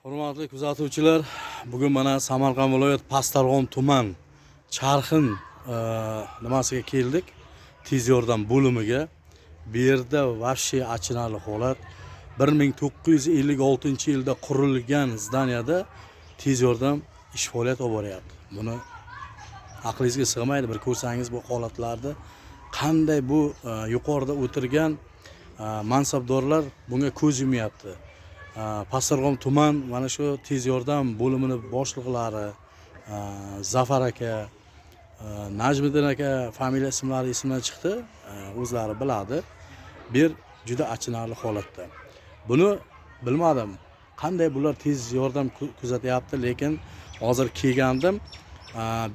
Hurmatli kuzatuvchilar, bugun mana Samarqand viloyat Pastdarg'om tuman Charxin nimasiga keldik. Tez yordam bo'limiga. Bu yerda vashshiy achinarli holat. 1956-yilda qurilgan zdaniyada tez yordam ish faoliyat olib boryapti. Buni aqlingizga sig'maydi. Bir ko'rsangiz bu holatlarni qanday bu yuqorida o'tirgan mansabdorlar bunga ko'z yumayapti. Pastdarg'om tuman mana shu tez yordam bo'limini boshliqlari Zafar aka, Najmiddin aka familiya ismlari esimdan chiqdi. O'zlari biladi. Bir juda achinarli holatda. Buni bilmadim. Qanday bular tez yordam kuzatyapti, lekin hozir kelgandim.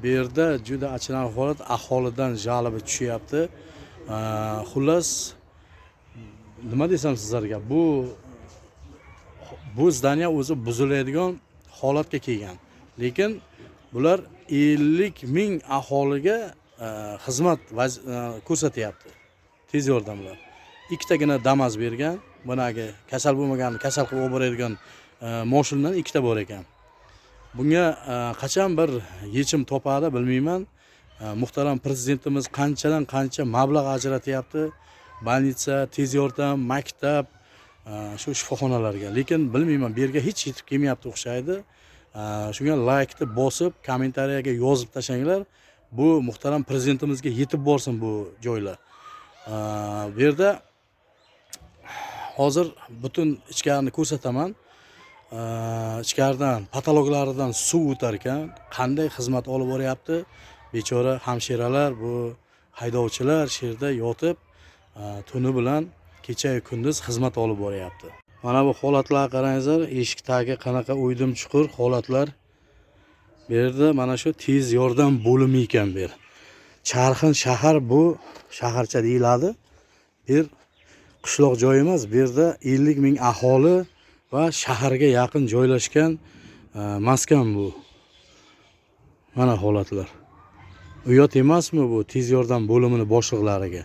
Bu yerda juda achinarli holat, aholidan jalbi tushyapti. Xullas nima desam sizlarga, bu zdaniya o'zi buziladigan holatga kelgan. Lekin bular 50 ming aholiga xizmat ko'rsatyapti. Tez yordamlar. Ikkitagina Damas bergan. Bunagi kasal bo'lmagan, kasal qilib olib boradigan mashinadan ikkita bor ekan. Bunga qachon bir yechim topadi bilmayman. Muhtaram prezidentimiz qanchadan qancha mablag' ajratyapti. Больница, tez yordam, maktab, shu shifoxonalarga. Lekin bilmayman, bu yerga hech yetib kelmayapti o'xshaydi. Shunga laykni bosib, kommentariyaga yozib tashanglar. Bu muhtaram prezidentimizga yetib borsin bu joylar. Bu yerda hozir butun ichkarini ko'rsataman. Ichkaridan, patologlaridan suv o'tar ekan, qanday xizmat olib boryapti. Bechora hamshiralar, bu haydovchilar shu yerda yotib, tuni bilan kecha kunduz xizmat olib boryapti. Mana bu holatlarga qarangizlar, eshik tagi qanaqa o'ydim chuqur holatlar. Bu yerda mana shu tez yordam bo'limi ekan bu yer. Charxin shahar, bu shaharcha deyiladi. Bir qishloq joy emas, bu yerda 50 ming aholi va shaharga yaqin joylashgan maskan bu. Mana holatlar. Uyat emasmi bu tez yordam bo'limini boshliqlariga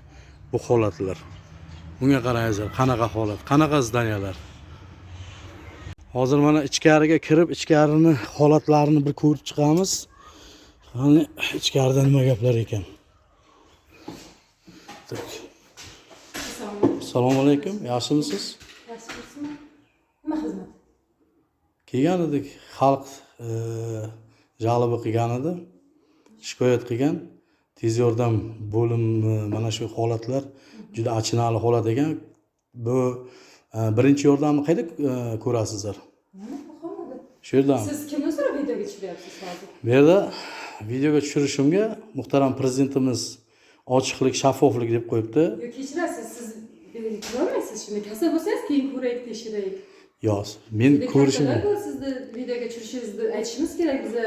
bu holatlar? Bunga qarangizlar, qanaqa holat, qanaqa zdaniyalar. Hozir mana ichkariga kirib, ichkarini holatlarini bir ko'rib chiqamiz. Qani ichkarida nima gaplar ekan? Assalomu alaykum. Yaxshimisiz? Yaxshimisiz? Nima xizmat? Kelgan edik, xalq jalbi qilgan edi. Shikoyat qilgan. Tez yordam bo'limi mana shu holatlar juda achinarli holat ekan. Bu birinchi yordamni qayerda ko'rasizlar? Mana bu xonada. Shu yerda. Siz kimdan so'rab videoga tushiryapsiz hozir? Bu yerda videoga tushirishimga muhtaram prezidentimiz ochiqlik, shaffoflik deb qo'yibdi. Yo'q, kechirasiz, siz ko'rolmaysiz shuni. Kasal bo'lsangiz keyin ko'raylik, tekshiraylik. Yo'q, men ko'rishim. Sizni videoga tushirishingizni aytishimiz kerak biza.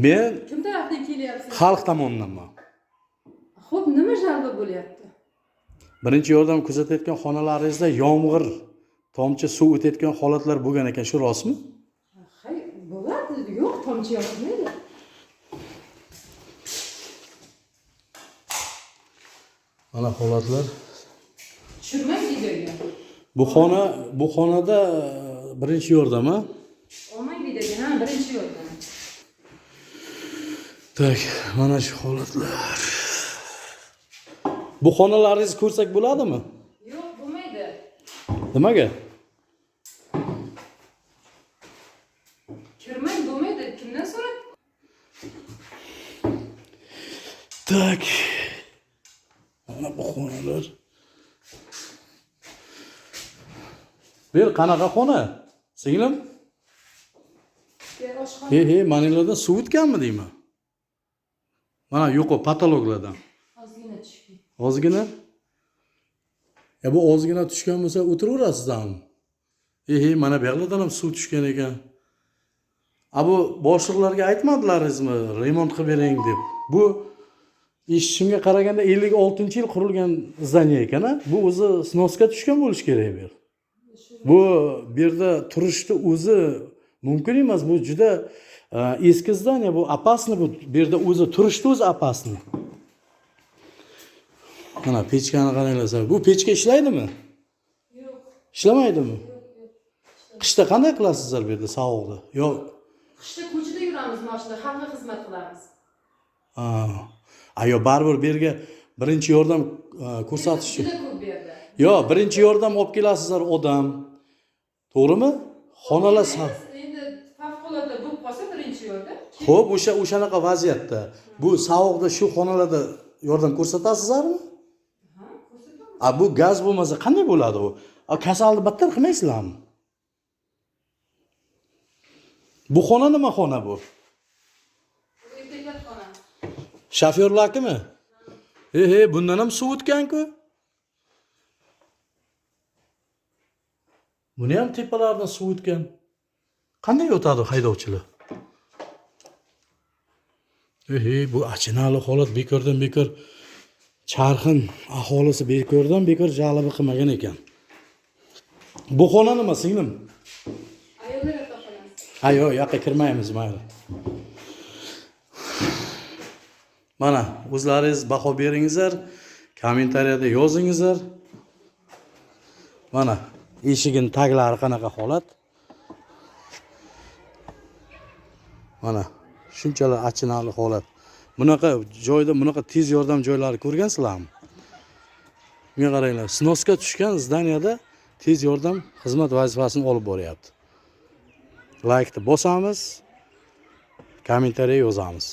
Men kim tarafdan kelyapsiz? Xalq tomonidanman. Xo'p, nima jalbi bo'lyapti? Birinchi yordam kuzatayotgan xonalaringizda yomg'ir, tomchi suv o'tayotgan holatlar bo'lgan ekan, shu rostmi? Hay, bo'ladi. Yo'q, tomchi yoqmaydi. Mana holatlar. Tushirmang videoga. Bu xonada birinchi yordam, ha? Olmang videoga, ha, birinchi yordam. Tak, mana shu holatlar. Bu xonalaringizni ko'rsak bo'ladimi? Yo'q, bo'lmaydi. Nimaga? Kirmang, bo'lmaydi. Kimdan so'rab? Tak. Mana bu xonalar. Bu yer qanaqa xona? Singlim? Bu oshxona. He, manilardan suv o'tganmi deyman? Mana yo'q, patologlardan. Ozgina tushgan. Ozgina? Bu ozgina tushgan bo'lsa o'tiraverasizmi? Mana bu yerlardan ham suv tushgan ekan. Bu boshliqlarga aytmadilaringizmi, remont qilib bering deb? Bu eshitishimga qaraganda 56-yil qurilgan zdaniya ekan-a? Bu o'zi snoska tushgan bo'lish kerak bu yer. Bu yerda turishni o'zi mumkin emas. Bu juda eski zdaniya, bu opasni, bu yerda o'zi turishni o'zi opasni. Mana pechkani qaranglar. Bu pechka ishlaydimi? Yo'q. Ishlamaydi mi? Qishda qanday qilasizlar bu yerda sovuqda? Yo'q. Qishda ko'chada yuramiz, mashina, xalqqa xizmat qilamiz. Ayo baribir bu yerga birinchi yordam ko'rsatish uchun. Juda ko'p bu yerda. Yo'q, birinchi yordam olib kelasizlar odam. To'g'rimi? Xonalar Endi favqulodda bo'lib qolsa birinchi yordam. Xo'p, o'shanaqa vaziyatda bu sovuqda shu xonalarda yordam ko'rsatasizlarmi? Ha, ko'rsatamiz. Bu gaz bo'lmasa qanday bo'ladi u? Kasalni battar qilmaysizlarmi? Bu xona nima xona bu? Erkaklar xona. Shofyorlarnimi? Bundan ham suv o'tgan-ku. Buni ham tepalaridan suv o'tgan. Qanday o'tadi haydovchilar? Bu achinarli holat bekordan bekor charxin aholisi bekordan bekor jalb qilmagan ekan. Bu xona nima singlim? Ayollar yotoqxonasi. Yo'q, yoqqa kirmaymiz, mayli. Mana, o'zlaringiz baho beringizlar, kommentariyada yozingizlar. Mana, eshigin taglari qanaqa holat? Mana, shunchalar achinarli holat. Bunaqa joyda, bunaqa tez yordam joylari ko'rgansizlarmi? Menga qaranglar, snoska tushgan zdaniyada tez yordam xizmat vazifasini olib boryapti. Like'ni bosamiz, kommentariya yozamiz.